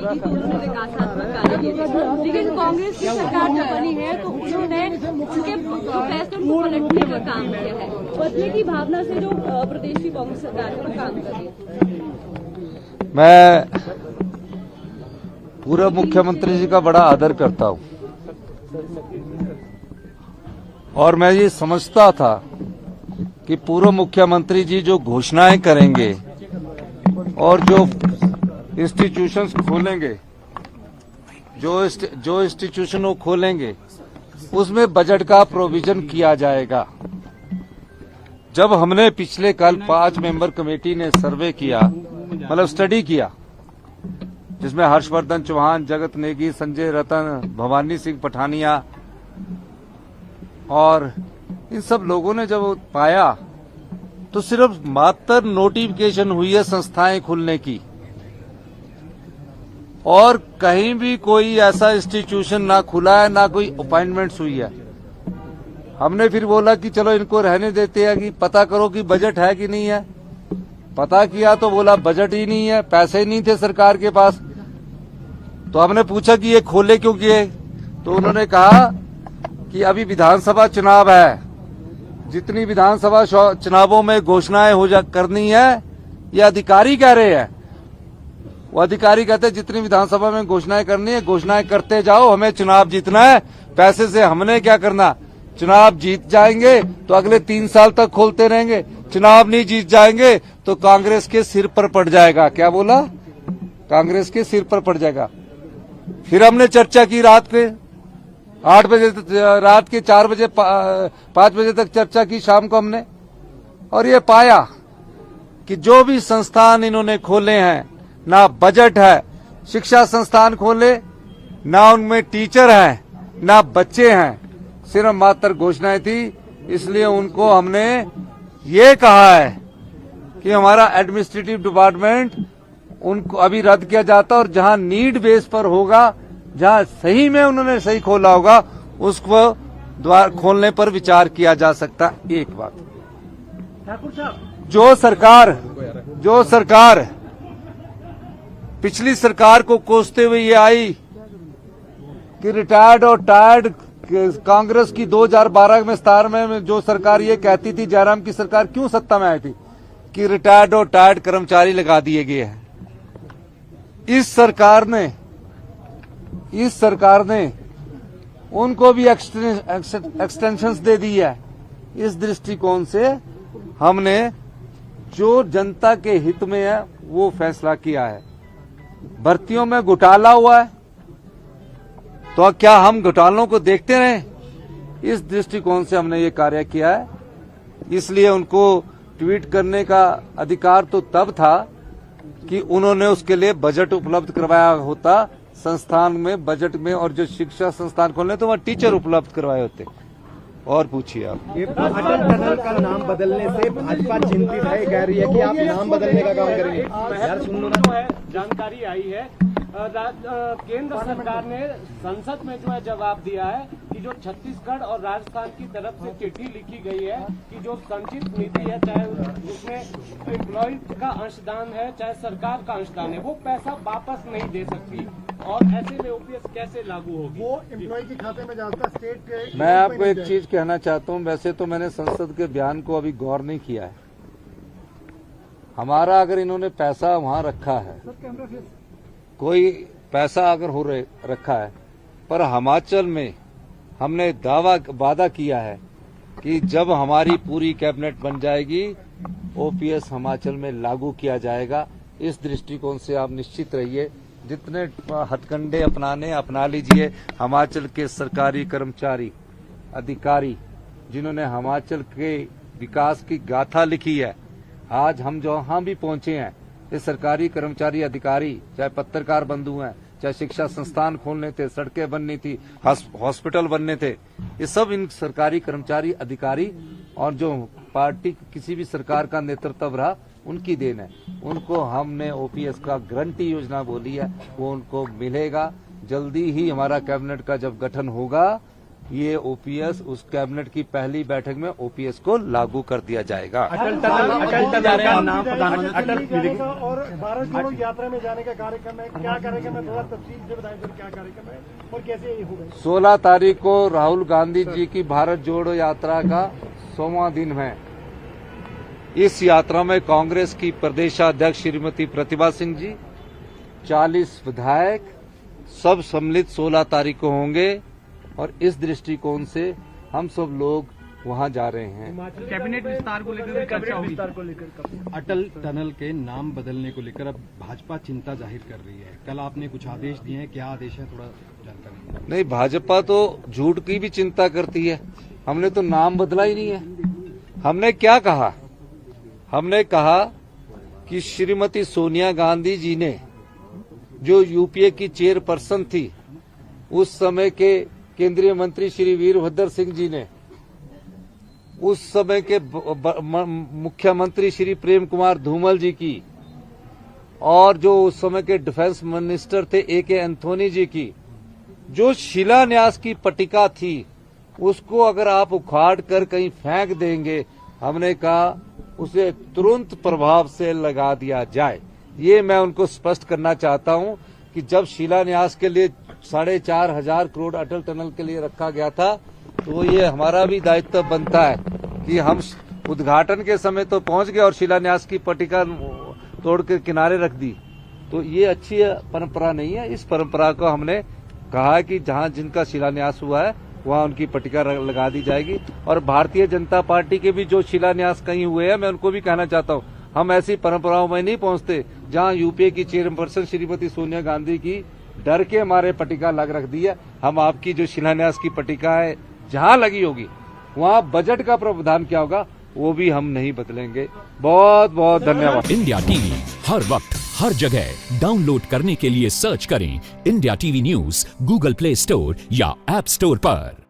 उन्होंने विकासात्मक कार्य किए, लेकिन कांग्रेस की सरकार जब बनी है तो उन्होंने उनके फैसलों को पलटने का काम किया है। बदले की भावना से जो प्रदेश की कांग्रेस सरकार है वो काम कर रही है। मैं पूर्व मुख्यमंत्री जी का बड़ा आदर करता हूं और मैं ये समझता था कि पूर्व मुख्यमंत्री जी जो घोषणाएं करेंगे और जो इंस्टीट्यूशंस खोलेंगे, जो इंस्टीट्यूशन वो खोलेंगे उसमें बजट का प्रोविजन किया जाएगा। जब हमने पिछले कल 5 मेंबर कमेटी ने सर्वे किया, मतलब स्टडी किया, जिसमें हर्षवर्धन चौहान, जगत नेगी, संजय रतन, भवानी सिंह पठानिया और इन सब लोगों ने जब पाया तो सिर्फ मात्र नोटिफिकेशन हुई है संस्थाएं खुलने की और कहीं भी कोई ऐसा इंस्टीट्यूशन ना खुला है, ना कोई अपॉइंटमेंट्स हुई है। हमने फिर बोला कि चलो इनको रहने देते हैं, कि पता करो कि बजट है कि नहीं है। पता किया तो बोला बजट ही नहीं है, पैसे ही नहीं थे सरकार के पास। तो हमने पूछा कि ये खोले क्यों किए, तो उन्होंने कहा कि अभी विधानसभा चुनाव है, जितनी विधानसभा चुनावों में घोषणाएं करनी है, ये अधिकारी कह रहे हैं। वो अधिकारी कहते हैं जितनी विधानसभा में घोषणाएं करनी है, घोषणाएं करते जाओ, हमें चुनाव जीतना है, पैसे से हमने क्या करना। चुनाव जीत जाएंगे तो अगले 3 साल तक खोलते रहेंगे, चुनाव नहीं जीत जाएंगे तो कांग्रेस के सिर पर पड़ जाएगा। क्या बोला? कांग्रेस के सिर पर पड़ जाएगा। फिर हमने चर्चा की रात के 8 बजे, रात के 4 बजे 5 बजे तक चर्चा की शाम को हमने, और ये पाया कि जो भी संस्थान इन्होंने खोले हैं, ना बजट है, शिक्षा संस्थान खोले, ना उनमें टीचर हैं, ना बच्चे हैं, सिर्फ मात्र घोषणाएं थी। इसलिए उनको हमने ये कहा है कि हमारा एडमिनिस्ट्रेटिव डिपार्टमेंट उनको अभी रद्द किया जाता और जहां नीड बेस पर होगा, जहां सही में उन्होंने सही खोला होगा, उसको द्वार खोलने पर विचार किया जा सकता। एक बात, ठाकुर साहब, जो सरकार पिछली सरकार को कोसते हुए ये आई कि रिटायर्ड और टायर्ड, कांग्रेस की 2012 में 17 में जो सरकार ये कहती थी, जयराम की सरकार क्यों सत्ता में आई थी कि रिटायर्ड और टायर्ड कर्मचारी लगा दिए गए हैं। इस सरकार ने उनको भी एक्सटेंशंस दे दी है। इस दृष्टिकोण से हमने जो जनता के हित में है वो फैसला किया है। भर्तियों में घोटाला हुआ है तो क्या हम घोटालों को देखते रहें? इस दृष्टिकोण से हमने ये कार्य किया है। इसलिए उनको ट्वीट करने का अधिकार तो तब था कि उन्होंने उसके लिए बजट उपलब्ध करवाया होता संस्थान में, बजट में, और जो शिक्षा संस्थान खोलने तो वहाँ टीचर उपलब्ध करवाए होते। और पूछिए आप। ये अटल टनल का नाम बदलने से भाजपा चिंतित है, कह रही है कि आप नाम बदलने का काम करेंगे। यार सुन लो ना, जानकारी आई है केंद्र सरकार ने संसद में जो है जवाब दिया है कि जो छत्तीसगढ़ और राजस्थान की तरफ से चिट्ठी लिखी गई है कि जो संचित नीति है, चाहे उसमें एम्प्लॉय का अंशदान है, चाहे सरकार का अंशदान है, वो पैसा वापस नहीं दे सकती। और ऐसे में ओपीएस कैसे लागू होगी? वो एम्प्लॉय के खाते में जाता स्टेट के। मैं आपको एक चीज कहना चाहता हूं, वैसे तो मैंने संसद के बयान को अभी गौर नहीं किया है। हमारा अगर इन्होंने पैसा वहां रखा है, कोई पैसा अगर रखा है, पर हिमाचल में हमने वादा किया है कि जब हमारी पूरी कैबिनेट बन जाएगी ओपीएस हिमाचल में लागू किया जाएगा। इस दृष्टिकोण से आप निश्चित रहिए, जितने हथकंडे अपना लीजिए। हिमाचल के सरकारी कर्मचारी, अधिकारी जिन्होंने हिमाचल के विकास की गाथा लिखी है, आज हम जहां भी पहुंचे हैं, ये सरकारी कर्मचारी अधिकारी, चाहे पत्रकार बंधु हैं, चाहे शिक्षा संस्थान खोलने थे, सड़कें बननी थी, हॉस्पिटल बनने थे, ये सब इन सरकारी कर्मचारी अधिकारी और जो पार्टी किसी भी सरकार का नेतृत्व रहा उनकी देन है। उनको हमने ओपीएस का गारंटी योजना बोली है, वो उनको मिलेगा। जल्दी ही हमारा कैबिनेट का जब गठन होगा ये ओपीएस उस कैबिनेट की पहली बैठक में ओपीएस को लागू कर दिया जाएगा। अटल टनल का नाम प्रधानमंत्री और भारत जोड़ो यात्रा में जाने का कार्यक्रम है, क्या कार्यक्रम है, थोड़ा तफसील से बताएं सर, क्या कार्यक्रम है और कैसे ये होगा? 16 तारीख को राहुल गांधी जी की भारत जोड़ो यात्रा का 100वां दिन है। इस यात्रा में कांग्रेस की प्रदेशाध्यक्ष श्रीमती प्रतिभा सिंह जी, 40 विधायक सब सम्मिलित 16 तारीख को होंगे और इस दृष्टिकोण से हम सब लोग वहां जा रहे हैं। कैबिनेट विस्तार को लेकर चर्चा होगी। अटल टनल के नाम बदलने को लेकर अब भाजपा चिंता जाहिर कर रही है। कल आपने कुछ आदेश दिए हैं, क्या आदेश है, थोड़ा जानकारी? नहीं, भाजपा तो झूठ की भी चिंता करती है। हमने तो नाम बदला ही नहीं है। हमने क्या कहा? हमने कहा कि श्रीमती सोनिया गांधी जी ने, जो यूपीए की चेयरपर्सन थी, उस समय के केंद्रीय मंत्री श्री वीरभद्र सिंह जी ने, उस समय के मुख्यमंत्री श्री प्रेम कुमार धूमल जी की, और जो उस समय के डिफेंस मिनिस्टर थे ए.के. एंथोनी जी की, जो शिलान्यास की पट्टिका थी, उसको अगर आप उखाड़ कर कहीं फेंक देंगे, हमने कहा उसे तुरंत प्रभाव से लगा दिया जाए। ये मैं उनको स्पष्ट करना चाहता हूं कि जब शिलान्यास के लिए 4,500 करोड़ अटल टनल के लिए रखा गया था, तो ये हमारा भी दायित्व बनता है कि हम उद्घाटन के समय तो पहुंच गए और शिलान्यास की पट्टिका तोड़कर किनारे रख दी। तो ये अच्छी परंपरा नहीं है। इस परंपरा को हमने कहा कि जहां जिनका शिलान्यास हुआ है वहां उनकी पट्टिका लगा दी जाएगी। और भारतीय जनता पार्टी के भी जो शिलान्यास कहीं हुए हैं, मैं उनको भी कहना चाहता हूं, हम ऐसी परंपराओं में नहीं पहुंचते जहां यूपीए की चेयरपर्सन श्रीमती सोनिया गांधी की डर के हमारे पट्टिका लग रख दी है। हम आपकी जो शिलान्यास की पट्टिका है जहां लगी होगी, वहां बजट का प्रावधान क्या होगा वो भी हम नहीं बदलेंगे। बहुत बहुत धन्यवाद। इंडिया टीवी हर वक्त हर जगह डाउनलोड करने के लिए सर्च करें India TV news Google play store या ऐप स्टोर पर।